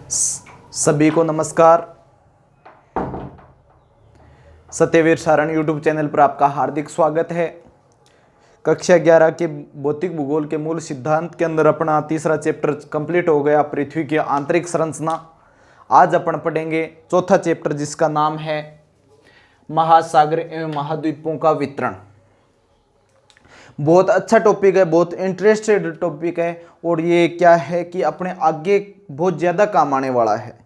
सभी को नमस्कार। सत्यवीर सारण यूट्यूब चैनल पर आपका हार्दिक स्वागत है। कक्षा 11 के भौतिक भूगोल के मूल सिद्धांत के अंदर अपना तीसरा चैप्टर कंप्लीट हो गया, पृथ्वी की आंतरिक संरचना। आज अपन पढ़ेंगे चौथा चैप्टर जिसका नाम है महासागर एवं महाद्वीपों का वितरण। बहुत अच्छा टॉपिक है, बहुत इंटरेस्टेड टॉपिक है और ये क्या है कि अपने आगे बहुत ज़्यादा काम आने वाला है।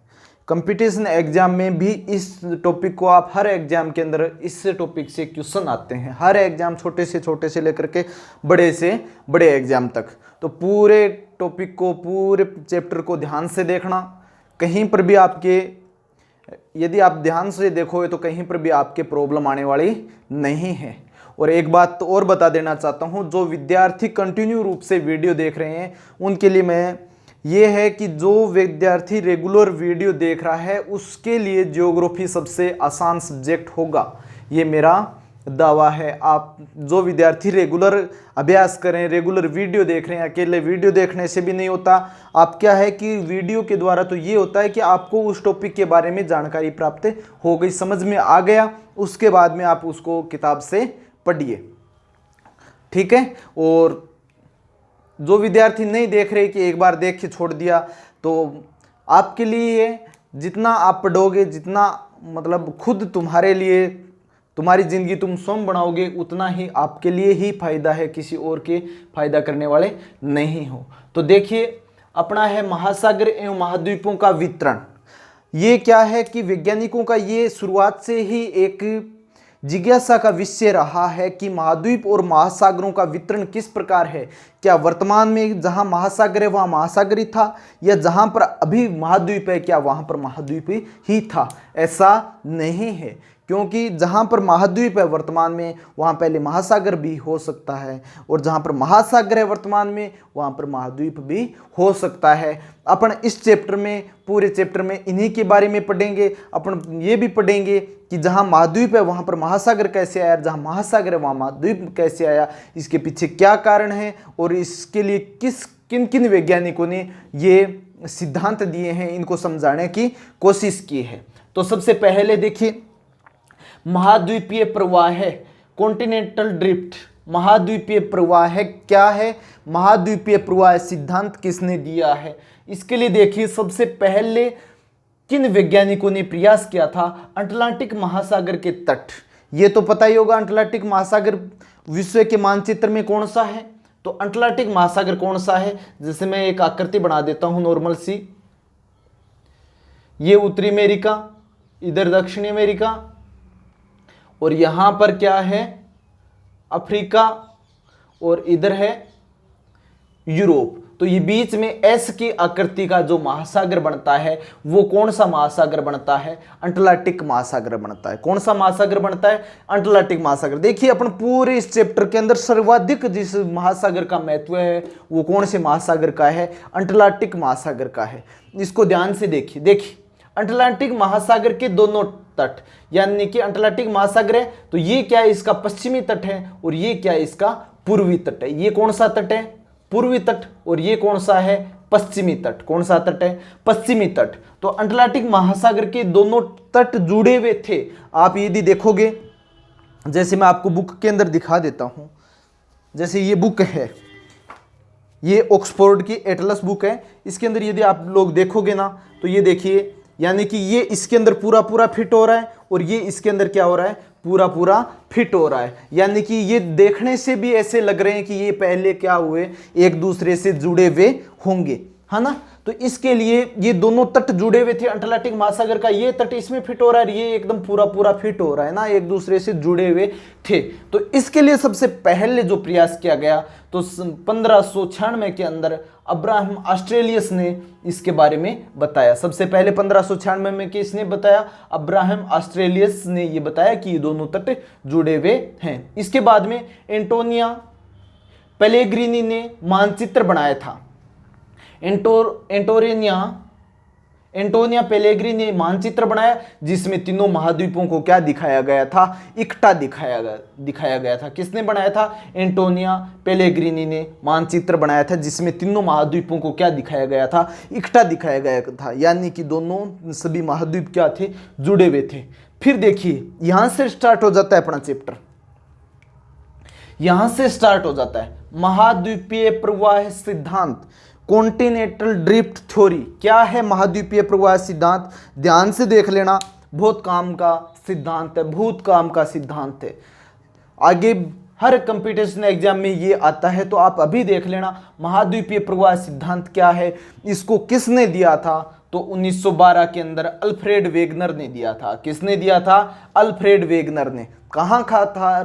कंपटीशन एग्जाम में भी इस टॉपिक को आप हर एग्जाम के अंदर इस टॉपिक से क्वेश्चन आते हैं, हर एग्जाम छोटे से लेकर के बड़े एग्जाम तक। तो पूरे टॉपिक को, पूरे चैप्टर को ध्यान से देखना। कहीं पर भी आपके, यदि आप ध्यान से देखोगे तो कहीं पर भी आपके प्रॉब्लम आने वाली नहीं है। और एक बात तो और बता देना चाहता हूं, जो विद्यार्थी कंटिन्यू रूप से वीडियो देख रहे हैं उनके लिए मैं ये है कि जो विद्यार्थी रेगुलर वीडियो देख रहा है उसके लिए ज्योग्राफी सबसे आसान सब्जेक्ट होगा, ये मेरा दावा है। आप जो विद्यार्थी रेगुलर अभ्यास करें, रेगुलर वीडियो देख रहे हैं, अकेले वीडियो देखने से भी नहीं होता। आप क्या है कि वीडियो के द्वारा तो ये होता है कि आपको उस टॉपिक के बारे में जानकारी प्राप्त हो गई, समझ में आ गया, उसके बाद में आप उसको किताब से पढ़िए, ठीक है। और जो विद्यार्थी नहीं देख रहे कि एक बार देख के छोड़ दिया, तो आपके लिए जितना आप पढ़ोगे, जितना मतलब खुद तुम्हारे लिए, तुम्हारी जिंदगी तुम स्वयं बनाओगे, उतना ही आपके लिए ही फायदा है, किसी और के फायदा करने वाले नहीं हो। तो देखिए, अपना है महासागर एवं महाद्वीपों का वितरण। ये क्या है कि वैज्ञानिकों का ये शुरुआत से ही एक जिज्ञासा का विषय रहा है कि महाद्वीप और महासागरों का वितरण किस प्रकार है। क्या वर्तमान में जहां महासागर है वहां महासागर ही था, या जहां पर अभी महाद्वीप है क्या वहां पर महाद्वीप ही था? ऐसा नहीं है, क्योंकि जहां पर महाद्वीप है वर्तमान में वहां पहले महासागर भी हो सकता है, और जहां पर महासागर है वर्तमान में वहां पर महाद्वीप भी हो सकता है। अपन इस चैप्टर में, पूरे चैप्टर में इन्हीं के बारे में पढ़ेंगे। अपन ये भी पढ़ेंगे कि जहां महाद्वीप है वहां पर महासागर कैसे आया, जहां महासागर है वहां महाद्वीप कैसे आया, इसके पीछे क्या कारण है और इसके लिए किन किन वैज्ञानिकों ने ये सिद्धांत दिए हैं, इनको समझाने की कोशिश की है। तो सबसे पहले देखिए, महाद्वीपीय प्रवाह है, कॉन्टिनेंटल ड्रिफ्ट। महाद्वीपीय प्रवाह है, क्या है? महाद्वीपीय प्रवाह सिद्धांत किसने दिया है? इसके लिए देखिए, सबसे पहले किन वैज्ञानिकों ने प्रयास किया था? अटलांटिक महासागर के तट। ये तो पता ही होगा, अटलांटिक महासागर विश्व के मानचित्र में कौन सा है? तो अटलांटिक महासागर कौन सा है? जैसे मैं एक आकृति बना देता हूं नॉर्मल सी। ये उत्तरी अमेरिका, इधर दक्षिणी अमेरिका, और यहां पर क्या है? अफ्रीका, और इधर है यूरोप। तो ये बीच में एस की आकृति का जो महासागर बनता है वो कौन सा महासागर बनता है? अटलांटिक महासागर बनता है। कौन सा महासागर बनता है? अटलांटिक महासागर। देखिए, अपन पूरे इस चैप्टर के अंदर सर्वाधिक जिस महासागर का महत्व है वो कौन से महासागर का है? अटलांटिक महासागर का है। इसको ध्यान से देखिए अटलांटिक महासागर के दोनों तट, यानी कि अटलांटिक महासागर है तो ये क्या है? इसका पश्चिमी तट है, और ये क्या है? इसका पूर्वी तट है। ये कौन सा तट है? पूर्वी तट। और ये कौन सा है? पश्चिमी तट। कौन सा तट है? पश्चिमी तट। तो अटलांटिक महासागर के दोनों तट जुड़े हुए थे। आप यदि देखोगे, जैसे मैं आपको बुक के अंदर दिखा देता हूं, जैसे ये बुक है, ये ऑक्सफोर्ड की एटलस बुक है। इसके अंदर यदि आप लोग देखोगे ना, तो ये देखिए, यानी कि ये इसके अंदर पूरा फिट हो रहा है, और ये इसके अंदर क्या हो रहा है? पूरा फिट हो रहा है। यानी कि ये देखने से भी ऐसे लग रहे हैं कि ये पहले क्या हुए? एक दूसरे से जुड़े हुए होंगे, है ना। तो इसके लिए ये दोनों तट जुड़े हुए थे। अटलांटिक महासागर का ये तट इसमें फिट हो रहा है, ये एकदम पूरा फिट हो रहा है ना, एक दूसरे से जुड़े हुए थे। तो इसके लिए सबसे पहले जो प्रयास किया गया, तो 1596 के अंदर अब्राहम ऑस्ट्रेलियस ने इसके बारे में बताया। सबसे पहले 1596 में किसने बताया? अब्राहम ऑस्ट्रेलियस ने ये बताया कि ये दोनों तट जुड़े हुए हैं। इसके बाद में एंटोनिया पेलेग्रिनी ने मानचित्र बनाया था। एंटोनियो पेलेग्रिनी ने मानचित्र बनाया जिसमें तीनों महाद्वीपों को क्या दिखाया गया था, इकट्ठा दिखाया गया था। किसने बनाया था? एंटोनियो पेलेग्रिनी ने मानचित्र बनाया था जिसमें तीनों महाद्वीपों को क्या दिखाया गया था, इकट्ठा दिखाया गया था, यानी कि दोनों सभी महाद्वीप क्या थे, जुड़े हुए थे। फिर देखिए यहां से स्टार्ट हो जाता है अपना चैप्टर, यहां से स्टार्ट हो जाता है महाद्वीपीय प्रवाह सिद्धांत, कॉन्टिनेंटल ड्रिफ्ट थ्योरी। क्या है महाद्वीपीय प्रवाह सिद्धांत? ध्यान से देख लेना, बहुत काम का सिद्धांत है, बहुत काम का सिद्धांत है। आगे हर कंपटीशन एग्जाम में ये आता है, तो आप अभी देख लेना महाद्वीपीय प्रवाह सिद्धांत क्या है, इसको किसने दिया था? तो 1912 के अंदर अल्फ्रेड वेगनर ने दिया था। किसने दिया था? अल्फ्रेड वेगनर ने। कहाँ का था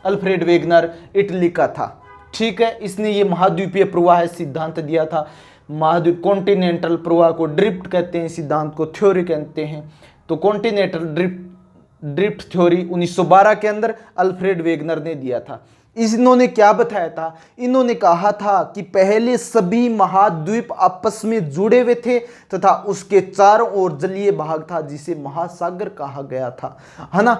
अल्फ्रेड वेगनर? इटली का था। ठीक है, इसने ये महाद्वीपीय प्रवाह सिद्धांत दिया था। महाद्वीप कॉन्टिनेंटल प्रवाह को ड्रिफ्ट कहते हैं, सिद्धांत को थ्योरी कहते हैं। तो कॉन्टिनेंटल ड्रिफ्ट थ्योरी 1912 के अंदर अल्फ्रेड वेगनर ने दिया था। इन्होंने क्या बताया था? इन्होंने कहा था कि पहले सभी महाद्वीप आपस में जुड़े हुए थे तथा उसके चारों ओर जलीय भाग था जिसे महासागर कहा गया था, है ना।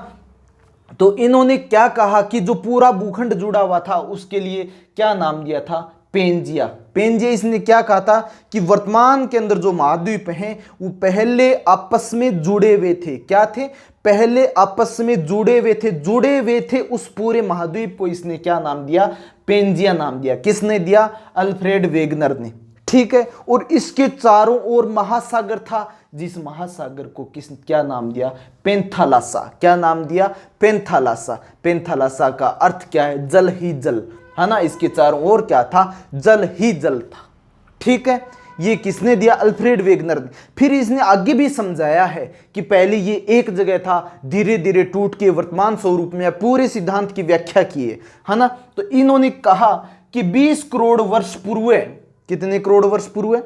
तो इन्होंने क्या कहा कि जो पूरा भूखंड जुड़ा हुआ था उसके लिए क्या नाम दिया था? पेंजिया। पेंजिया इसने क्या कहा था कि वर्तमान के अंदर जो महाद्वीप हैं वो पहले आपस में जुड़े हुए थे। क्या थे? पहले आपस में जुड़े हुए थे। उस पूरे महाद्वीप को इसने क्या नाम दिया? पेंजिया नाम दिया। किसने दिया? अल्फ्रेड वेगनर ने। ठीक है, और इसके चारों ओर महासागर था जिस महासागर को क्या नाम दिया? पेंथालासा। क्या नाम दिया? पेंथालासा। पेंथालासा का अर्थ क्या है? जल ही जल, है ना। इसके चारों ओर क्या था? जल ही जल था। ठीक है, ये किसने दिया? अल्फ्रेड वेगनर ने। फिर इसने आगे भी समझाया है कि पहले ये एक जगह था, धीरे धीरे टूट के वर्तमान स्वरूप में पूरे सिद्धांत की व्याख्या की है ना। तो इन्होंने कहा कि 20 करोड़ वर्ष पूर्व, कितने करोड़ वर्ष पूर्व?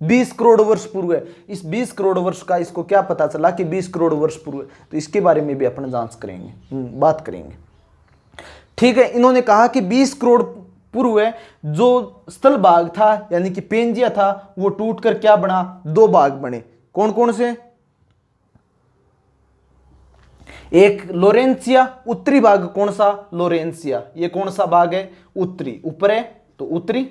20 करोड़ वर्ष पूर्व। इस 20 करोड़ वर्ष का इसको क्या पता चला कि 20 करोड़ वर्ष पूर्व, तो इसके बारे में भी अपन जांच करेंगे, बात करेंगे। ठीक है, इन्होंने कहा कि 20 करोड़ पूर्व जो स्थल भाग था यानी कि पेंजिया था वो टूटकर क्या बना? 2 भाग बने। कौन कौन से? एक लोरेंसिया, उत्तरी भाग कौन सा? लोरेंसिया। ये कौन सा भाग है? उत्तरी। ऊपर है तो उत्तरी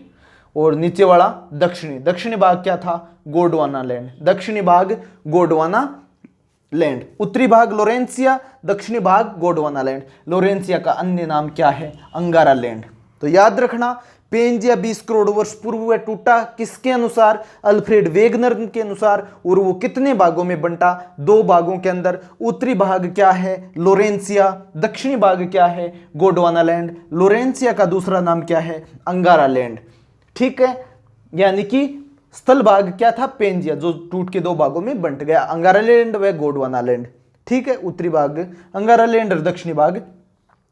और नीचे वाला दक्षिणी। दक्षिणी भाग क्या था? गोंडवाना लैंड। दक्षिणी भाग गोंडवाना लैंड, उत्तरी भाग लोरेंसिया, दक्षिणी भाग गोंडवाना लैंड। लोरेंसिया का अन्य नाम क्या है? अंगारा लैंड। तो याद रखना पेंजिया 20 करोड़ वर्ष पूर्व टूटा, किसके अनुसार? अल्फ्रेड वेगनर के अनुसार। और वो कितने भागों में बंटा? 2 भागों के अंदर। उत्तरी भाग क्या है? लोरेंसिया। दक्षिणी भाग क्या है? गोंडवाना लैंड। लोरेंसिया का दूसरा नाम क्या है? अंगारा लैंड। ठीक है, यानी कि स्थल भाग क्या था? पेंजिया, जो टूट के 2 भागों में बंट गया, अंगारा लैंड व गोंडवाना लैंड। ठीक है, उत्तरी भाग अंगारा लैंड और दक्षिणी भाग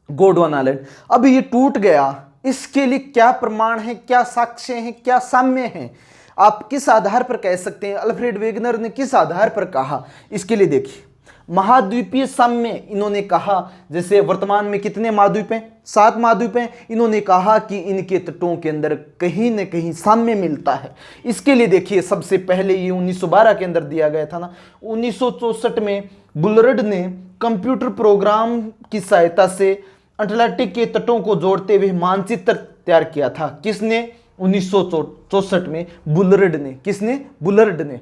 गोंडवाना लैंड। अब ये टूट गया, इसके लिए क्या प्रमाण है, क्या साक्ष्य है, क्या साम्य है? आप किस आधार पर कह सकते हैं? अल्फ्रेड वेगनर ने किस आधार पर कहा? इसके लिए देखिए महाद्वीपीय साम्य इन्होंने कहा। जैसे वर्तमान में कितने महाद्वीप हैं? 7 महाद्वीप हैं। इन्होंने कहा कि इनके तटों के अंदर कहीं न कहीं साम्य मिलता है। इसके लिए देखिए सबसे पहले ये 1912 के अंदर दिया गया था ना। 1964 में बुलरड ने कंप्यूटर प्रोग्राम की सहायता से अटलांटिक के तटों को जोड़ते हुए मानचित्र तैयार किया था। किसने? 1964 में बुलरड ने। किसने? बुलरड ने।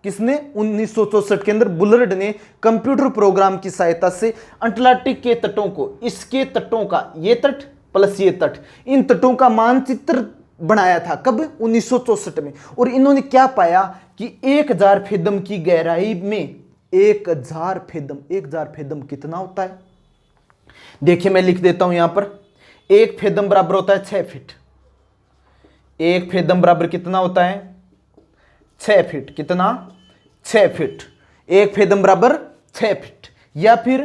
किसने? 1964 के अंदर बुलरड ने कंप्यूटर प्रोग्राम की सहायता से अटलांटिक के तटों को, इसके तटों का, ये तट प्लस ये तट, इन तटों का मानचित्र बनाया था। कब? 1964 में। और इन्होंने क्या पाया कि 1000 फेदम की गहराई में 1000 फेदम, 1000 फेदम कितना होता है? देखिए मैं लिख देता हूं यहां पर, 1 फेदम बराबर होता है 6 फीट। 1 फेदम बराबर कितना होता है? 6 फीट। कितना? 6 फीट। 1 फेदम बराबर 6 फीट या फिर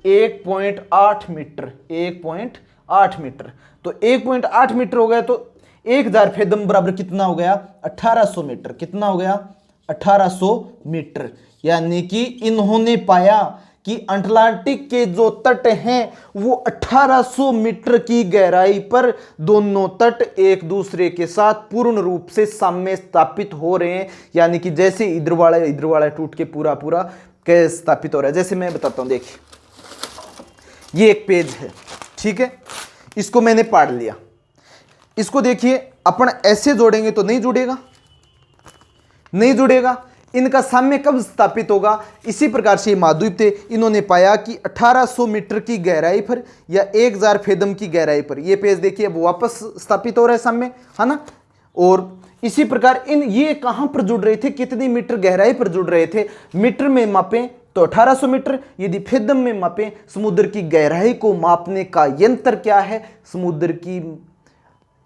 1.8 मीटर। 1.8 मीटर। तो 1.8 मीटर हो गया तो 1000 फेदम बराबर कितना हो गया? 1800 मीटर। कितना हो गया? 1800 मीटर। यानी कि इन्होंने पाया कि अटलांटिक के जो तट हैं वो 1800 मीटर की गहराई पर दोनों तट एक दूसरे के साथ पूर्ण रूप से साम्य स्थापित हो रहे हैं। यानी कि जैसे इधर वाला टूट के पूरा पूरा कैसे स्थापित हो रहा है, जैसे मैं बताता हूं। देखिए ये एक पेज है, ठीक है, इसको मैंने पाड़ लिया। इसको देखिए अपन ऐसे जोड़ेंगे तो नहीं जुड़ेगा, नहीं जुड़ेगा। इनका साम्य कब स्थापित होगा? इसी प्रकार से महाद्वीप थे, इन्होंने पाया कि 1800 मीटर की गहराई पर या 1000 फेदम की गहराई पर, ये पेज देखिए अब वापस स्थापित हो रहा है साम्य, है ना। और इसी प्रकार ये कहां पर जुड़ रहे थे, कितनी मीटर गहराई पर जुड़ रहे थे? मीटर में मापें तो 1800 मीटर, यदि फेदम में मापें, समुद्र की गहराई को मापने का यंत्र क्या है, समुद्र की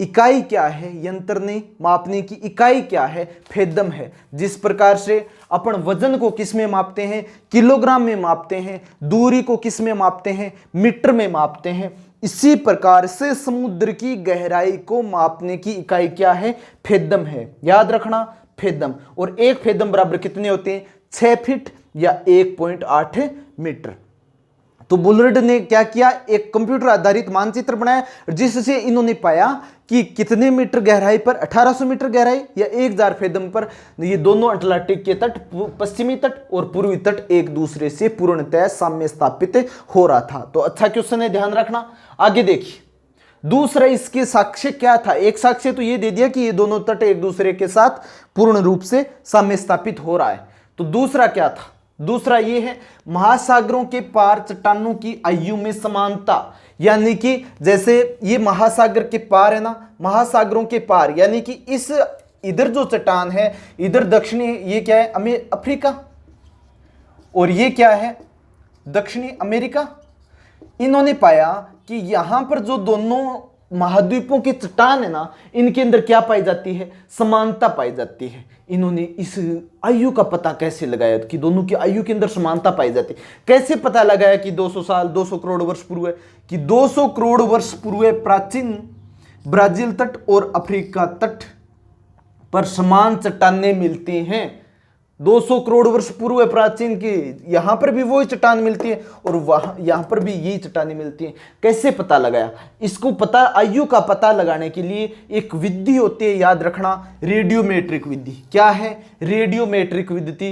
इकाई क्या है, यंत्र ने मापने की इकाई क्या है, फेदम है। जिस प्रकार से अपन वजन को किस में मापते हैं, किलोग्राम में मापते हैं, दूरी को किस में मापते हैं, मीटर में मापते हैं, इसी प्रकार से समुद्र की गहराई को मापने की इकाई क्या है, फेदम है। याद रखना फेदम। और एक फेदम बराबर कितने होते हैं? 6 फीट या 1.8 मीटर। तो बुलर्ड ने क्या किया, एक कंप्यूटर आधारित मानचित्र बनाया जिससे इन्होंने पाया कि कितने मीटर गहराई पर, 1800 मीटर गहराई या 1000 फेदम पर ये दोनों अटलांटिक के तट, पश्चिमी तट और पूर्वी तट एक दूसरे से पूर्णतः साम्य स्थापित हो रहा था। तो अच्छा क्वेश्चन है, ध्यान रखना। आगे देखिए दूसरा इसके साक्ष्य क्या था। एक साक्ष्य तो ये दे दिया कि ये दोनों तट एक दूसरे के साथ पूर्ण रूप से साम्य स्थापित हो रहा है। तो दूसरा क्या था? दूसरा ये है महासागरों के पार चट्टानों की आयु में समानता। यानी कि जैसे ये महासागर के पार है ना, महासागरों के पार, यानी कि इस इधर जो चट्टान है, इधर दक्षिणी, ये क्या है, अफ्रीका, और ये क्या है, दक्षिणी अमेरिका। इन्होंने पाया कि यहां पर जो दोनों महाद्वीपों की चट्टान है ना, इनके अंदर क्या पाई जाती है, समानता पाई जाती है। इन्होंने इस आयु का पता कैसे लगाया कि दोनों की आयु के अंदर समानता पाई जाती है? कैसे पता लगाया कि 200 साल, 200 करोड़ वर्ष पूर्व, कि 200 करोड़ वर्ष पूर्व प्राचीन ब्राजील तट और अफ्रीका तट पर समान चट्टानें मिलती हैं। 200 करोड़ वर्ष पूर्व प्राचीन की यहां पर भी वही चट्टान मिलती है और वहां यहां पर भी यही चट्टानें मिलती हैं। कैसे पता लगाया? इसको पता, आयु का पता लगाने के लिए एक विधि होती है, याद रखना, रेडियोमेट्रिक विधि। क्या है रेडियोमेट्रिक विधि?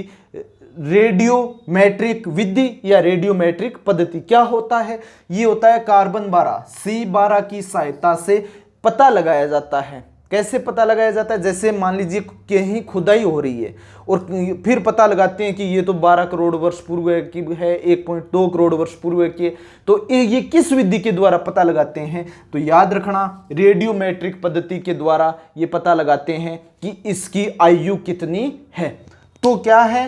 रेडियोमेट्रिक विधि या रेडियोमेट्रिक पद्धति क्या होता है? ये होता है कार्बन 12 C12 की सहायता से पता लगाया जाता है। कैसे पता लगाया जाता है? जैसे मान लीजिए कहीं खुदाई हो रही है और फिर पता लगाते हैं कि ये तो 12 करोड़ वर्ष पूर्व की है, 1.2 करोड़ वर्ष पूर्व की, तो ये किस विधि के द्वारा पता लगाते हैं? तो याद रखना रेडियोमेट्रिक पद्धति के द्वारा ये पता लगाते हैं कि इसकी आयु कितनी है। तो क्या है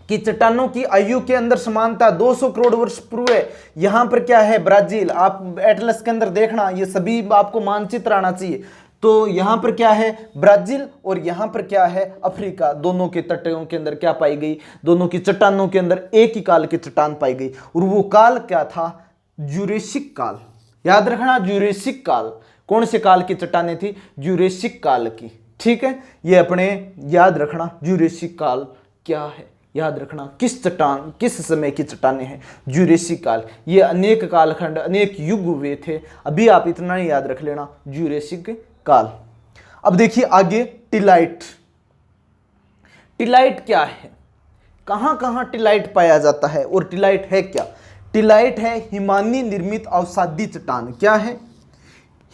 कि चट्टानों की आयु के अंदर समानता 200 करोड़ वर्ष पूर्व है। यहां पर क्या है, ब्राजील, आप एटलस के अंदर देखना, ये सभी आपको मानचित्र आना चाहिए। तो यहां पर क्या है, ब्राजील, और यहां पर क्या है, अफ्रीका। दोनों के तटों के अंदर क्या पाई गई, दोनों की चट्टानों के अंदर एक ही काल की चट्टान पाई गई, और वो काल क्या था, ज्यूरेसिक काल। याद रखना ज्यूरेसिक काल। कौन से काल की चट्टानें थी? ज्यूरेसिक काल की। ठीक है, ये अपने याद रखना ज्यूरेसिक काल क्या है, याद रखना किस चट्टान, किस समय की चट्टानें हैं, ज्यूरेसिक काल। ये अनेक कालखंड, अनेक युग हुए थे। अभी आप इतना ही याद रख लेना, ज्यूरेसिक काल। अब देखिए आगे टिलाइट। टिलाइट क्या है, कहां कहां टिलाइट पाया जाता है और टिलाइट है क्या? टिलाइट है हिमानी निर्मित अवसादी चट्टान। क्या है?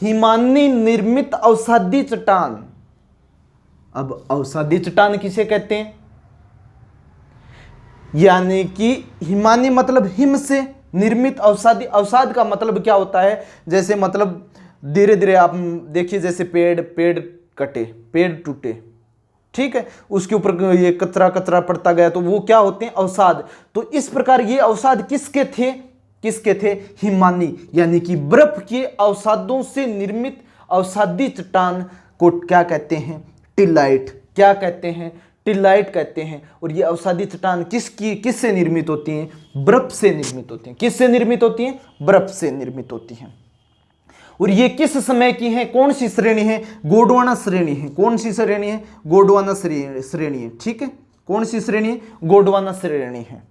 हिमानी निर्मित अवसादी चट्टान। अब अवसादी चट्टान किसे कहते हैं? यानी कि हिमानी मतलब हिम से निर्मित अवसादी। अवसाद का मतलब क्या होता है? जैसे मतलब धीरे धीरे आप देखिए, जैसे पेड़ कटे, पेड़ टूटे, ठीक है, उसके ऊपर ये कचरा कचरा पड़ता गया, तो वो क्या होते हैं, अवसाद। तो इस प्रकार ये अवसाद किसके थे? किसके थे? हिमानी, यानी कि बर्फ के अवसादों से निर्मित अवसादी चट्टान को क्या कहते हैं? टिलाइट। क्या कहते हैं? टिलाइट कहते हैं। और ये अवसादी चट्टान किससे निर्मित होती हैं? बर्फ से निर्मित होती हैं। किससे निर्मित होती हैं? बर्फ से निर्मित होती हैं। और ये किस समय की है? कौन सी श्रेणी है? गोंडवाना श्रेणी है। कौन सी श्रेणी है? गोंडवाना श्रेणी है। ठीक है, कौन सी श्रेणी है? गोंडवाना श्रेणी है।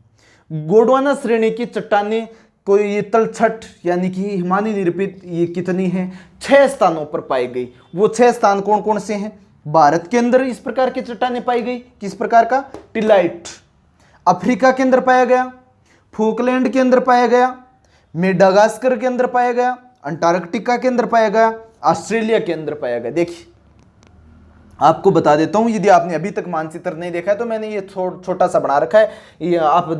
गोंडवाना श्रेणी की चट्टानें को ये तलछट यानी कि हिमानी निरूपित ये कितनी है? 6 स्थानों पर पाई गई। वो 6 स्थान कौन कौन से हैं? भारत के अंदर इस प्रकार की चट्टानें पाई गई, किस प्रकार का? टिलाइट। अफ्रीका के अंदर पाया गया, फॉकलैंड के अंदर पाया गया, मेडागास्कर के अंदर पाया गया, अंटार्कटिका के अंदर पाया गया, ऑस्ट्रेलिया के अंदर पाया गया। देखिए आपको बता देता हूं, यदि आपने अभी तक मानचित्र नहीं देखा है तो मैंने ये छोटा सा बना रखा है, ये आप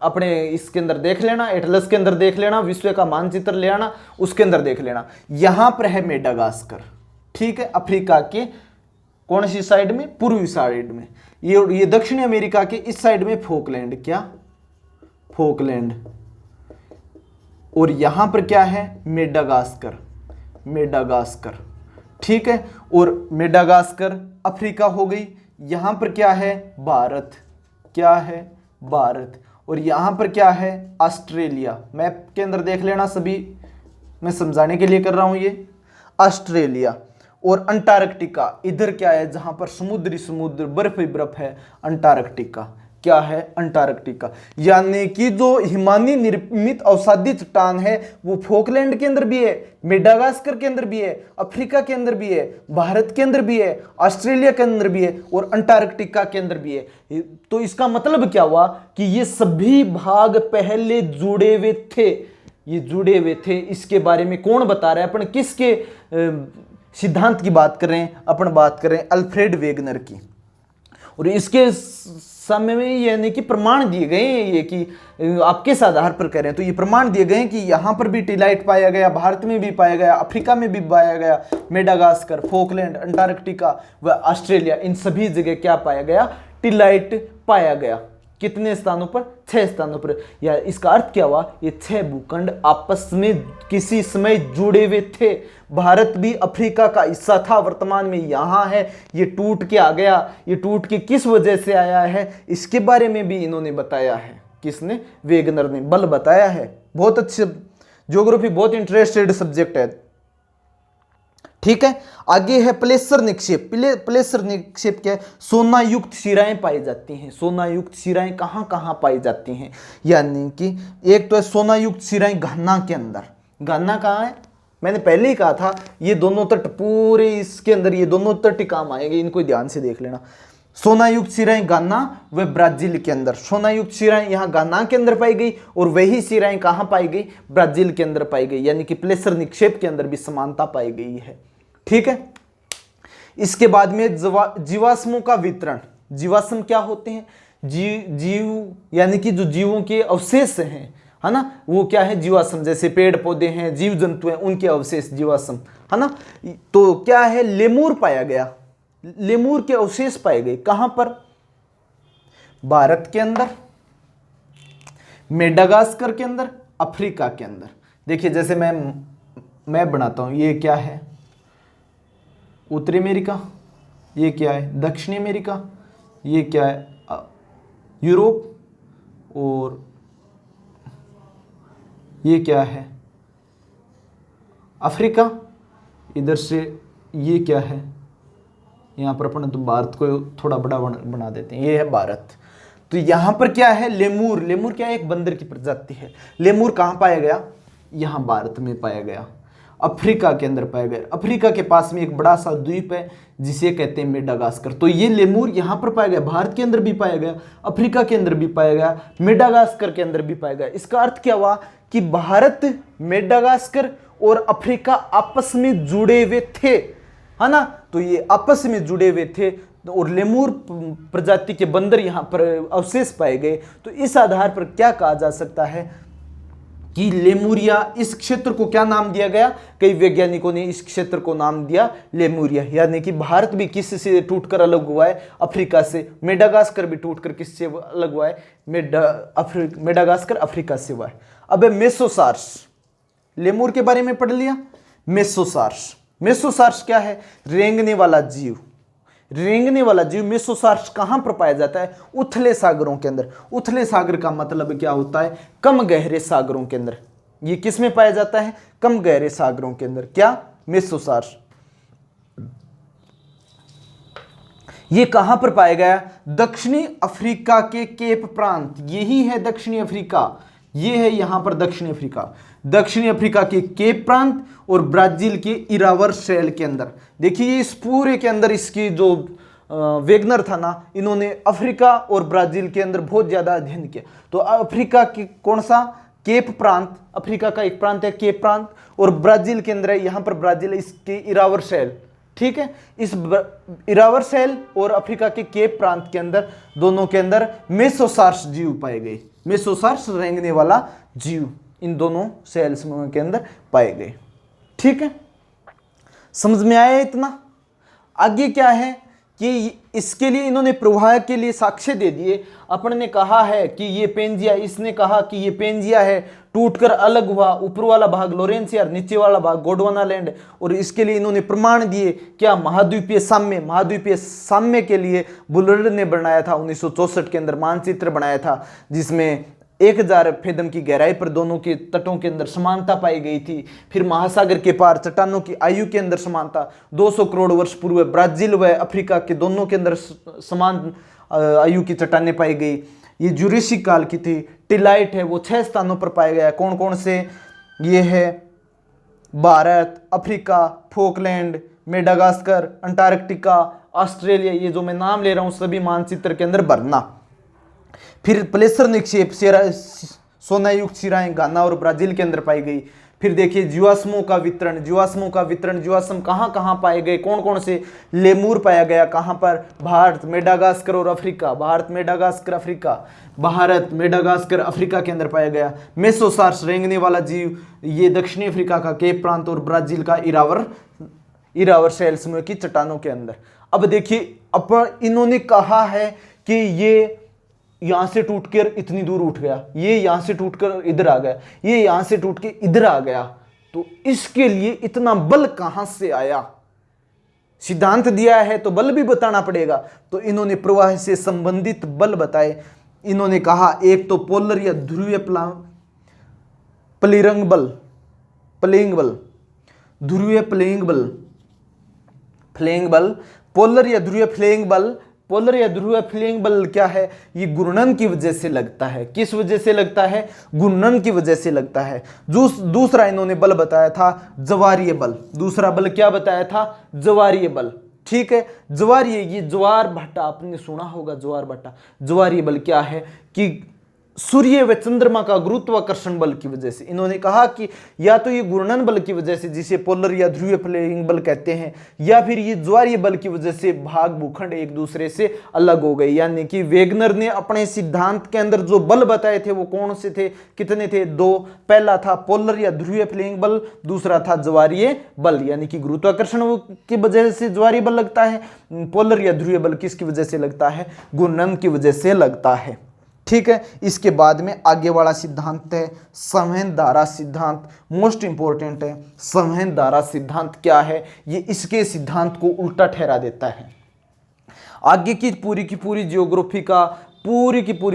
अपने इसके अंदर देख लेना, एटलस के अंदर देख लेना, विश्व का मानचित्र ले आना, उसके अंदर देख लेना। यहां पर है मेडागास्कर, ठीक है, अफ्रीका के कौन सी साइड में? पूर्वी साइड में। ये दक्षिणी अमेरिका के इस साइड में फॉकलैंड, क्या? फॉकलैंड। और यहां पर क्या है? मेडागास्कर, मेडागास्कर, ठीक है। और मेडागास्कर अफ्रीका हो गई। यहां पर क्या है? भारत, क्या है? भारत। और यहां पर क्या है? ऑस्ट्रेलिया। मैप के अंदर देख लेना, सभी मैं समझाने के लिए कर रहा हूं ये। ऑस्ट्रेलिया और अंटार्कटिका इधर क्या है? जहां पर समुद्र बर्फ ही बर्फ है, अंटार्कटिका, क्या है? अंटार्कटिका। यानी कि जो हिमानी निर्मित अवसादी चट्टान है वो फॉकलैंड के अंदर भी है, मेडागास्कर के अंदर भी है, अफ्रीका के अंदर भी है, भारत के अंदर भी है, ऑस्ट्रेलिया के अंदर भी है और अंटार्कटिका के अंदर भी है। तो इसका मतलब क्या हुआ कि ये सभी भाग पहले जुड़े हुए थे, ये जुड़े हुए थे। इसके बारे में कौन बता रहा है? अपन किसके सिद्धांत की बात कर रहे हैं? अपन बात कर रहे हैं अल्फ्रेड वेगनर की। और इसके समय में यानी कि प्रमाण दिए गए हैं, ये कि आप किस आधार पर कह रहे हैं, तो ये प्रमाण दिए गए हैं कि यहां पर भी टिलाइट पाया गया, भारत में भी पाया गया, अफ्रीका में भी पाया गया, मेडागास्कर, फॉकलैंड, अंटार्कटिका व ऑस्ट्रेलिया, इन सभी जगह क्या पाया गया? टिलाइट पाया गया। कितने स्थानों पर? 6 स्थानों पर। या इसका अर्थ क्या हुआ? ये 6 भूखंड आपस में किसी समय जुड़े हुए थे। भारत भी अफ्रीका का हिस्सा था, वर्तमान में यहां है, ये टूट के आ गया। ये टूट के किस वजह से आया है, इसके बारे में भी इन्होंने बताया है। किसने? वेगनर ने बल बताया है। बहुत अच्छे, ज्योग्राफी बहुत इंटरेस्टेड सब्जेक्ट है, ठीक है। आगे है प्लेसर निक्षेप। प्लेसर निक्षेप क्या है? सोना युक्त शिराएं पाई जाती हैं। सोना युक्त शिराएं कहां कहां पाई जाती हैं? यानी कि एक तो है सोना युक्त शिराएं घाना के अंदर। घाना कहां है? मैंने पहले ही कहा था, ये दोनों तट पूरे इसके अंदर, ये दोनों तट ही काम आएंगे, इनको ध्यान से देख लेना। सोना युक्त शिराएं गाना व ब्राजील के अंदर। सोना युक्त शिराएं यहां गाना के अंदर पाई गई और वही शिराएं कहां पाई गई? ब्राजील के अंदर पाई गई। यानी कि प्लेसर निक्षेप के अंदर भी समानता पाई गई है, ठीक है। इसके बाद में जीवाश्मों का वितरण। जीवाश्म क्या होते हैं? जीव यानी कि जो जीवों के अवशेष हैं, है ना, वो क्या है? जीवाश्म। जैसे पेड़ पौधे हैं, जीव जंतु हैं, उनके अवशेष जीवाश्म, है ना। तो क्या है? लेमूर पाया गया, लेमूर के अवशेष पाए गए। कहां पर? भारत के अंदर, मेडागास्कर के अंदर, अफ्रीका के अंदर। देखिए जैसे मैं बनाता हूं, ये क्या है? उत्तरी अमेरिका, ये क्या है? दक्षिणी अमेरिका, ये क्या है? यूरोप, और ये क्या है? अफ्रीका। इधर से ये क्या है? यहाँ पर अपन तो भारत को थोड़ा बड़ा बना देते हैं, ये है भारत। तो यहाँ पर क्या है? लेमूर। लेमूर क्या है? एक बंदर की प्रजाति है। लेमूर कहाँ पाया गया? यहाँ भारत में पाया गया, अफ्रीका के अंदर पाया गया। अफ्रीका के पास में एक बड़ा सा द्वीप है जिसे कहते हैं मेडागास्कर। तो ये लेमूर यहाँ पर पाया गया, भारत के अंदर भी पाया गया, अफ्रीका के अंदर भी पाया गया, मेडागास्कर के अंदर भी पाया गया। इसका अर्थ क्या हुआ कि भारत, मेडागास्कर और अफ्रीका आपस में जुड़े हुए थे, है ना। तो ये आपस में जुड़े हुए थे और लेमूर प्रजाति के बंदर यहां पर अवशेष पाए गए। तो इस आधार पर क्या कहा जा सकता है कि लेमूरिया, इस क्षेत्र को क्या नाम दिया गया? कई वैज्ञानिकों ने इस क्षेत्र को नाम दिया लेमूरिया। यानी कि भारत भी किस से टूटकर अलग हुआ है? अफ्रीका से। मेडागास्कर भी टूटकर किससे अलग हुआ है? मेडागास्कर अफ्रीका से हुआ है। अब मेसोसार्स, लेमूर के बारे में पढ़ लिया। मेसोसार्स, मेसोसार्स क्या है? रेंगने वाला जीव। रेंगने वाला जीव मेसोसार्स कहां पर पाया जाता है? उथले सागरों के अंदर। उथले सागर का मतलब क्या होता है? कम गहरे सागरों के अंदर। ये किस में पाया जाता है? कम गहरे सागरों के अंदर। क्या? मेसोसार्स। ये कहां पर पाया गया? दक्षिणी अफ्रीका के केप प्रांत, यही है दक्षिणी अफ्रीका, ये है यहां पर दक्षिणी अफ्रीका, दक्षिणी अफ्रीका के केप प्रांत और ब्राजील के इरावर शेल के अंदर। देखिए इस पूरे के अंदर इसकी जो वेगनर था ना, इन्होंने अफ्रीका और ब्राजील के अंदर बहुत ज्यादा अध्ययन किया। तो अफ्रीका की कौन सा? केप प्रांत, अफ्रीका का एक प्रांत है केप प्रांत, और ब्राजील के अंदर है यहां पर ब्राजील, इसके इरावर शेल, ठीक है। इस इरावर शेल और अफ्रीका के केप प्रांत के अंदर, दोनों के अंदर मेसोसार्स जीव पाए गए, मेसोसार्स रेंगने वाला जीव इन दोनों सेल्स के अंदर पाए गए, ठीक है। समझ में आया इतना? आगे क्या है कि इसके लिए इन्होंने प्रवाह के लिए साक्ष्य दे दिए। अपन ने कहा है कि ये पेंजिया, इसने कहा कि ये पेंजिया है, टूटकर अलग हुआ, ऊपर वाला भाग लोरेंसिया, नीचे वाला भाग गोंडवाना लैंड, और इसके लिए इन्होंने प्रमाण दिए। क्या? महाद्वीपीय साम्य, महाद्वीपीय साम्य के लिए बुलर्ड ने बनाया था 1964 के अंदर मानचित्र बनाया था, जिसमें 1000 फेदम की गहराई पर दोनों के तटों के अंदर समानता पाई गई थी। फिर महासागर के पार चट्टानों की आयु के अंदर समानता, 200 करोड़ वर्ष पूर्व ब्राजील व अफ्रीका के दोनों के अंदर समान आयु की चट्टानें पाई गई। ये जुरेसिक काल की थी। टिलाइट है वो 6 स्थानों पर पाया गया। कौन कौन से? ये है Bharat, Africa, Falkland, Madagascar, Antarctica, Australia. ये जो मैं नाम ले रहा हूं सभी मानचित्र के अंदर भरना। फिर प्लेसर निक्षेप, सोनायुक्त शिराएं घाना और ब्राजील के अंदर पाई गई। फिर देखिए जीवाश्मों का वितरण, जीवाश्म कहाँ कहाँ पाए गए, कौन कौन से? लेमूर पाया गया, कहाँ पर? भारत, मेडागास्कर और Africa, Bharat, Madagascar, Africa, Bharat, Madagascar, Africa के अंदर पाया गया। मेसोसार्स रेंगने वाला जीव, ये दक्षिणी अफ्रीका का केप प्रांत और ब्राजील का इरावर शेल समूह की चट्टानों के अंदर। अब देखिए अब इन्होंने कहा है कि ये यहां से टूटकर इतनी दूर उठ गया, ये यहां से टूटकर इधर आ गया, ये यहां से टूट के इधर आ गया, तो इसके लिए इतना बल कहां से आया? सिद्धांत दिया है तो बल भी बताना पड़ेगा। तो इन्होंने प्रवाह से संबंधित बल बताए। इन्होंने कहा एक तो पोलर या ध्रुवीय प्लेइंग बल, ध्रुवीय प्लेइंग बल, पोलर या ध्रुवीय फ्लेइंग बल। पोलर या ध्रुवीय फ्लेइंग बल क्या है? ये घूर्णन की वजह से लगता है। किस वजह से लगता है? घूर्णन की वजह से लगता है। दूसरा इन्होंने बल बताया था ज्वारीय बल। दूसरा बल क्या बताया था? ज्वारीय बल, ठीक है। ज्वारीय, ये ज्वार भाटा आपने सुना होगा, ज्वार भाटा। ज्वारीय बल क्या है कि सूर्य व चंद्रमा का गुरुत्वाकर्षण बल की वजह से। इन्होंने कहा कि या तो ये घूर्णन बल की वजह से, जिसे पोलर या ध्रुवीय फ्लेइंग बल कहते हैं, या फिर ये ज्वारीय बल की वजह से भाग भूखंड एक दूसरे से अलग हो गए। यानी कि वेगनर ने अपने सिद्धांत के अंदर जो बल बताए थे वो कौन से थे, कितने थे? 2। पहला था पोलर या ध्रुवीय फ्लेइंग बल, दूसरा था ज्वारीय बल। यानी कि गुरुत्वाकर्षण की वजह से ज्वारीय बल लगता है। पोलर या ध्रुवीय बल किसकी वजह से लगता है? घूर्णन की वजह से लगता है, ठीक है। इसके बाद में आगे वाला सिद्धांत है संवहन धारा सिद्धांत। मोस्ट इंपॉर्टेंट है। संवहन धारा सिद्धांत क्या है? ये इसके सिद्धांत को उल्टा ठहरा देता है। आगे की पूरी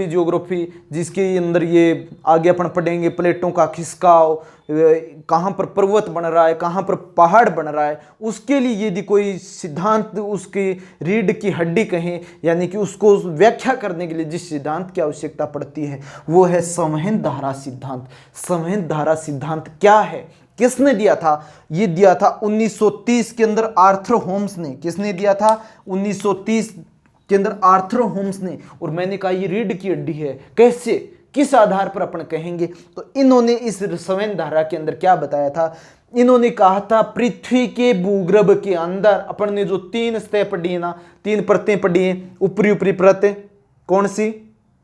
जियोग्राफी जिसके अंदर ये आगे अपन पढ़ेंगे, प्लेटों का खिसकाव, कहाँ पर पर्वत बन रहा है, कहाँ पर पहाड़ बन रहा है, उसके लिए यदि कोई सिद्धांत, उसकी रीढ़ की हड्डी कहें, यानी कि उसको व्याख्या करने के लिए जिस सिद्धांत की आवश्यकता पड़ती है वो है संवहन धारा सिद्धांत। संवहन धारा सिद्धांत क्या है? किसने दिया था? ये दिया था 1930 के अंदर आर्थर होम्स ने। किसने दिया था? 1930 के अंदर आर्थर होम्स ने। और मैंने कहा ये रीढ़ की हड्डी है। कैसे, किस आधार पर अपन कहेंगे? तो इन्होंने इस संवहन धारा के अंदर क्या बताया था? इन्होंने कहा था पृथ्वी के भूगर्भ के अंदर अपन ने जो 3 सतह पढ़ी है ना, 3 परतें पढ़ी हैं, ऊपरी परत कौन सी?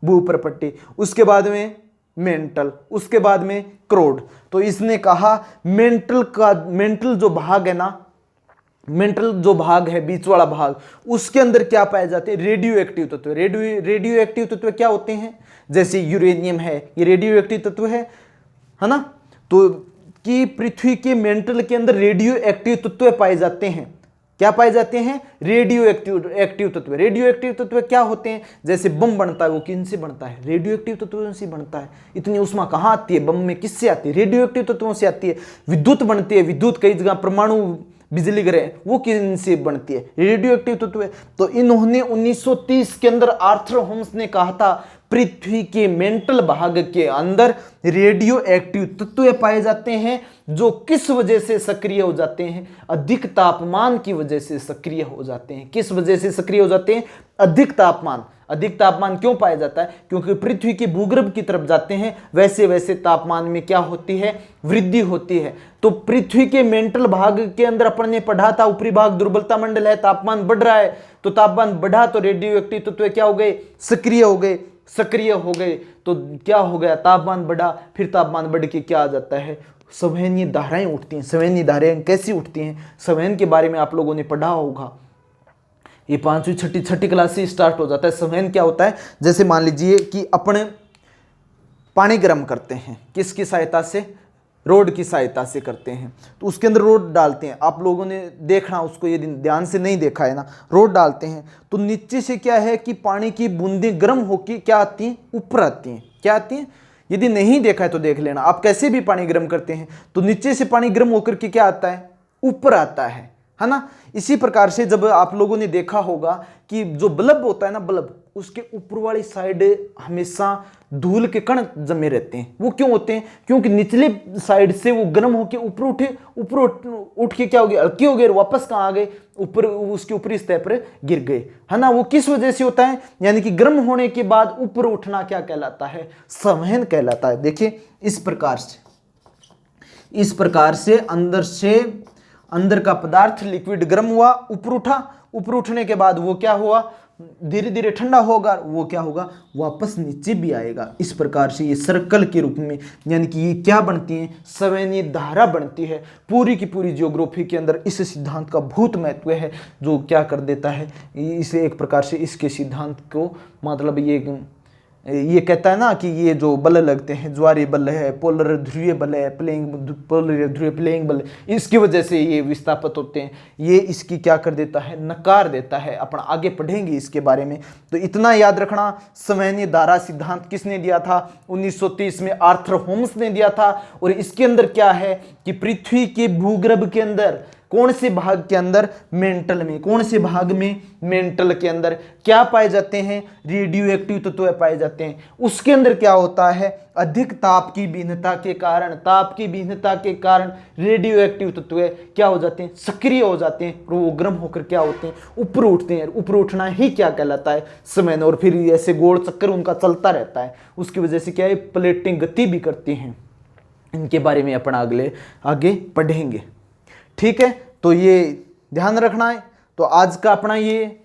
भूप्रपट्टी, उसके बाद में मेंटल, उसके बाद में क्रोड। तो इसने कहा मेंटल जो भाग है ना, मेंटल जो भाग है, बीच वाला भाग, उसके अंदर क्या पाए जाते हैं? रेडियो एक्टिव तत्व। रेडियो एक्टिव तत्व क्या होते हैं? जैसे यूरेनियम है, ये रेडियो एक्टिव तत्व है ना। तो कि पृथ्वी के मेंटल के अंदर रेडियो एक्टिव तत्व पाए जाते हैं। क्या पाए जाते हैं? रेडियो एक्टिव तत्व। रेडियो एक्टिव तत्व क्या होते हैं? जैसे बम बनता है, वो किनसे बनता है? रेडियो एक्टिव तत्वों से बनता है। इतनी उष्मा कहाँ आती है बम में? किससे आती है? रेडियो एक्टिव तत्वों से आती है। विद्युत बनती है, विद्युत कई जगह बिजली ग्रह, वो किनसे बनती है? रेडियो एक्टिव तत्व है। तो इन्होंने 1930 के अंदर आर्थर होम्स ने कहा था पृथ्वी के मेंटल भाग के अंदर रेडियो एक्टिव तत्व पाए जाते हैं, जो किस वजह से सक्रिय हो जाते हैं? अधिक तापमान की वजह से सक्रिय हो जाते हैं। किस वजह से सक्रिय हो जाते हैं? अधिक तापमान। अधिक तापमान क्यों पाया जाता है? क्योंकि पृथ्वी के भूगर्भ की तरफ जाते हैं, वैसे वैसे तापमान में क्या होती है? वृद्धि होती है। तो पृथ्वी के मेंटल भाग के अंदर अपन ने पढ़ा था, ऊपरी भाग दुर्बलता मंडल है, तापमान बढ़ रहा है, तो तापमान बढ़ा तो रेडियो एक्टिव तत्व क्या हो गए? सक्रिय हो गए। सक्रिय हो गए तो क्या हो गया? तापमान बढ़ा, फिर तापमान बढ़ के क्या आ जाता है? संवहनीय धाराएं उठती हैं। संवहनीय धाराएं कैसी उठती हैं? संवहन के बारे में आप लोगों ने पढ़ा होगा, ये 5वीं छठी क्लास से स्टार्ट हो जाता है। संवहन क्या होता है? जैसे मान लीजिए कि अपन पानी गर्म करते हैं, किसकी सहायता से? रोड की सहायता से करते हैं। तो उसके अंदर रोड डालते हैं, आप लोगों ने देखना, उसको यदि ध्यान से नहीं देखा है ना, रोड डालते हैं तो नीचे से क्या है कि पानी की बूंदें गर्म होकर क्या आती हैं? ऊपर आती हैं। क्या आती हैं? यदि नहीं देखा है तो देख लेना। आप कैसे भी पानी गर्म करते हैं तो नीचे से पानी गर्म होकर के क्या आता है? ऊपर आता है ना। इसी प्रकार से जब आप लोगों ने देखा होगा कि जो बल्ब होता है ना, बल्ब, उसके ऊपर वाली साइड हमेशा धूल के कण जमे रहते हैं। वो क्यों होते हैं? क्योंकि निचले साइड से वो गर्म होकर ऊपर उठे, ऊपर उठ के क्या हो गए? हल्के हो गए, वापस कहाँ आ गए? ऊपर, उसके ऊपरी सतह पर गिर गए, है ना। वो किस वजह से होता है? यानी कि गर्म होने के बाद ऊपर उठना क्या कहलाता है? संवहन कहलाता है। देखिए इस प्रकार से अंदर का पदार्थ लिक्विड गर्म हुआ, ऊपर उठा, ऊपर उठने के बाद वो क्या हुआ? धीरे धीरे ठंडा होगा, वो क्या होगा? वापस नीचे भी आएगा। इस प्रकार से ये सर्कल के रूप में, यानी कि ये क्या बनती है? संवहनीय धारा बनती है। पूरी की पूरी जियोग्राफी के अंदर इस सिद्धांत का बहुत महत्व है, जो क्या कर देता है, इसे एक प्रकार से इसके सिद्धांत को, मतलब ये कहता है ना कि ये जो बल लगते हैं, ज्वारीय बल है, पोलर ध्रुवीय बल है, पोलर ध्रुवीय प्लेइंग बल, इसकी वजह से ये विस्थापित होते हैं। ये इसकी क्या कर देता है? नकार देता है। अपन आगे पढ़ेंगे इसके बारे में। तो इतना याद रखना, संवहनीय धारा सिद्धांत किसने दिया था? 1930 में आर्थर होम्स ने दिया था। और इसके अंदर क्या है कि पृथ्वी के भूगर्भ के अंदर कौन से भाग के अंदर? मेंटल में। कौन से भाग में? मेंटल के अंदर क्या पाए जाते हैं? रेडियो एक्टिव तत्व पाए जाते हैं। उसके अंदर क्या होता है? अधिक ताप की भिन्नता के कारण रेडियो एक्टिव तत्व क्या हो जाते हैं? सक्रिय हो जाते हैं। और वो गर्म होकर क्या होते हैं? ऊपर उठते हैं। ऊपर उठना ही क्या कहलाता है? संवहन। और फिर ऐसे गोल चक्कर उनका चलता रहता है। उसकी वजह से क्या है? प्लेटें गति भी करती हैं। इनके बारे में अपन आगे पढ़ेंगे। ठीक है, तो ये ध्यान रखना है। तो आज का अपना ये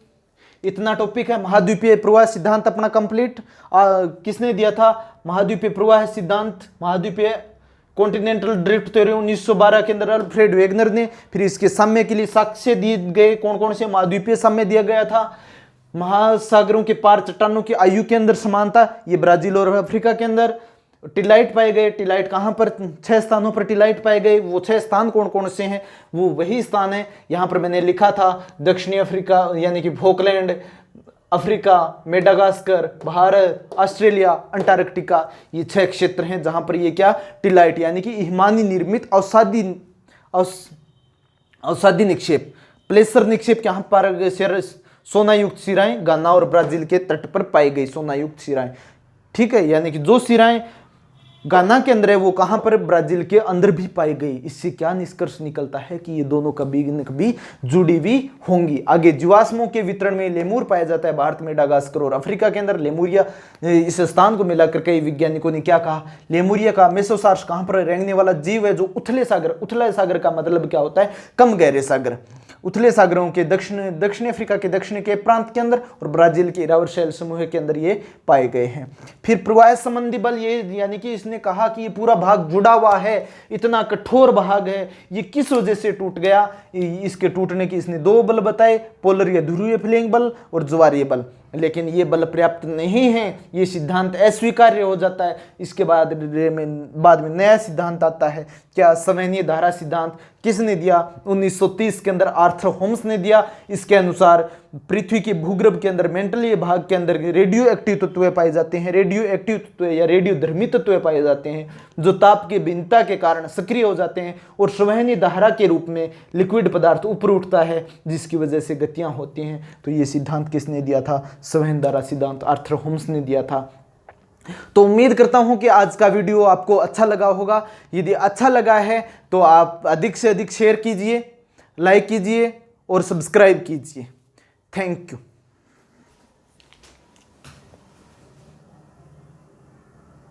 इतना टॉपिक है। महाद्वीपीय प्रवाह सिद्धांत अपना कंप्लीट। किसने दिया था? महाद्वीपीय प्रवाह सिद्धांत, महाद्वीपीय कॉन्टिनेंटल ड्रिफ्ट थ्योरी 1912 के अंदर अल्फ्रेड वेगनर ने। फिर इसके साम्य के लिए साक्ष्य दिए गए। कौन कौन से? महाद्वीपीय साम्य दिया गया था। महासागरों के पार चट्टानों की आयु के अंदर समानता, ये ब्राजील और अफ्रीका के अंदर। टिलाइट पाए गए। टिलाइट कहाँ पर? 6 स्थानों पर टिलाइट पाए गए। वो 6 स्थान कौन कौन से हैं? वो वही स्थान है, यहाँ पर मैंने लिखा था, दक्षिणी अफ्रीका यानी कि Falkland, Africa, Madagascar, Bharat, Australia, Antarctica. ये 6 क्षेत्र हैं जहाँ पर ये क्या? टिलाइट यानी कि हिमानी निर्मित अवसादी निक्षेप, प्लेसर निक्षेप के यहाँ पर सोनायुक्त सिराएं गाना और ब्राजील के तट पर पाई गई सोनायुक्त सिराएं। ठीक है, यानी कि जो सिराएं गाना के अंदर है वो कहां पर? ब्राजील के अंदर भी पाई गई। इससे क्या निष्कर्ष निकलता है कि ये दोनों कभी न कभी जुड़ी हुई होंगी। आगे जीवाश्मों के वितरण में लेमूर पाया जाता है भारत में, मेडागास्कर और अफ्रीका के अंदर। लेमूरिया, इस स्थान को मिलाकर कई वैज्ञानिकों ने क्या कहा? लेमूरिया का मेसोसार्स कहां पर रेंगने वाला जीव है, जो उथले सागर। उथले सागर का मतलब क्या होता है? कम गहरे सागर। उथले सागरों के दक्षिण अफ्रीका के दक्षिण के प्रांत के अंदर और ब्राजील के इरावर शैल समूह के अंदर ये पाए गए हैं। फिर प्रवाह संबंधी बल, ये यानी कि इसने कहा कि ये पूरा भाग जुड़ा हुआ है, इतना कठोर भाग है, ये किस वजह से टूट गया? इसके टूटने की इसने 2 बल बताए, पोलर या ध्रुवीय फ्लेइंग बल और ज्वारीय बल। लेकिन ये बल पर्याप्त नहीं है, ये सिद्धांत अस्वीकार्य हो जाता है। इसके बाद में नया सिद्धांत आता है। क्या? संवहनीय धारा सिद्धांत। किसने दिया? 1930 के अंदर आर्थर होम्स ने दिया। इसके अनुसार पृथ्वी के भूगर्भ के अंदर मेंटली भाग के अंदर रेडियो एक्टिव तत्व पाए जाते हैं, रेडियो एक्टिव तत्व या रेडियोधर्मी तत्व पाए जाते हैं जो ताप की भिन्नता के कारण सक्रिय हो जाते हैं और संवहनी धारा के रूप में लिक्विड पदार्थ ऊपर उठता है जिसकी वजह से गतियां होती हैं। तो ये सिद्धांत किसने दिया था? संवहन धारा सिद्धांत आर्थर होम्स ने दिया था। तो उम्मीद करता हूं कि आज का वीडियो आपको अच्छा लगा होगा। यदि अच्छा लगा है तो आप अधिक से अधिक शेयर कीजिए, लाइक कीजिए और सब्सक्राइब कीजिए। Thank you.